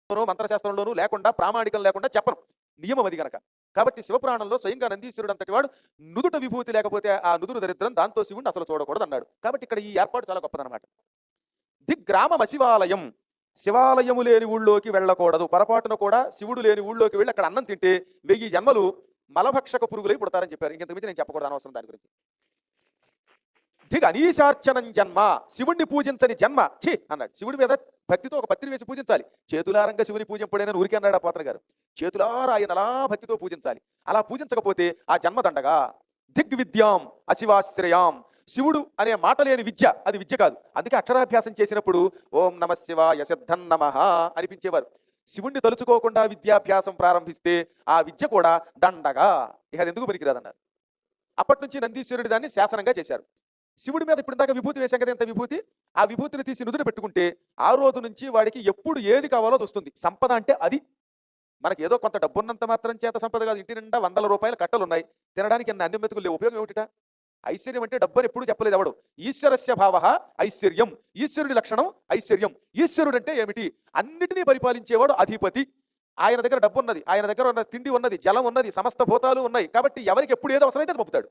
మంత్రశాస్త్రంలోనూ లేకుండా ప్రామాణికం లేకుండా చెప్పను. నియమం అది గనక. కాబట్టి శివపురాణంలో స్వయంగా నందీశ్వరుడు అంతటి వాడు నుదుట విభూతి లేకపోతే ఆ నుదురు దరిద్రం, దాంతో శివుడిని అసలు చూడకూడదు అన్నాడు. కాబట్టి ఇక్కడ ఈ ఏర్పాటు చాలా గొప్పదనమాట. దిగ్గ్రామమ శివాలయం, శివాలయము లేని ఊళ్ళోకి వెళ్ళకూడదు. పొరపాటున కూడా శివుడు లేని ఊళ్ళోకి వెళ్ళి అక్కడ అన్నం తింటే 1000 జన్మలు మలభక్షక పురుగులై పుడతారని చెప్పారు. ఇంకెంతకు మించి నేను చెప్పకూడదు, అనవసరం దాని గురించి. దిగ్ అనీశార్చనం జన్మ, శివుణ్ణి పూజించని జన్మ ఛీ అన్నాడు. శివుడి మీద భక్తితో ఒక పత్రి వేసి పూజించాలి. చేతులారంగా శివుని పూజింపడేనని ఊరికి అన్నాడు ఆ పోతన గారు. చేతులారా ఆయన అలా భక్తితో పూజించాలి. అలా పూజించకపోతే ఆ జన్మ దండగా. దిగ్విద్యాం అశివాశ్రయాం, శివుడు అనే మాట లేని విద్య అది విద్య కాదు. అందుకే అక్షరాభ్యాసం చేసినప్పుడు ఓం నమ శివాయ సిద్ధన్ నమః అనిపించేవారు. శివుణ్ణి తలుచుకోకుండా విద్యాభ్యాసం ప్రారంభిస్తే ఆ విద్య కూడా దండగా, ఇక అది ఎందుకు పనికిరాదన్నారు. అప్పటి నుంచి నందీశ్వరుడి దాన్ని శాసనంగా చేశారు. శివుడి మీద ఇప్పుడు దాకా విభూతి వేశాం కదా, ఎంత విభూతి, ఆ విభూతిని తీసి నుదుట పెట్టుకుంటే ఆ రోజు నుంచి వాడికి ఎప్పుడు ఏది కావాలో అది వస్తుంది. సంపద అంటే అది. మనకి ఏదో కొంత డబ్బున్నంత మాత్రం చేత సంపద కాదు. ఇంటి నిండా 100 రూపాయల కట్టలు ఉన్నాయి, తినడానికి అన్ని మెతుకులు లేవు, ఉపయోగం ఏమిటిట? ఐశ్వర్యం అంటే డబ్బు అని ఎప్పుడు చెప్పలేదు ఎవడు. ఈశ్వరస్య భావ ఐశ్వర్యం, ఈశ్వరుడి లక్షణం ఐశ్వర్యం. ఈశ్వరుడు అంటే ఏమిటి? అన్నిటినీ పరిపాలించేవాడు అధిపతి. ఆయన దగ్గర డబ్బు ఉన్నది, ఆయన దగ్గర ఉన్న తిండి ఉన్నది, జలం ఉన్నది, సమస్త భూతాలు ఉన్నాయి. కాబట్టి ఎవరికి ఎప్పుడు ఏదో అవసరమైతే అది పంపుతాడు.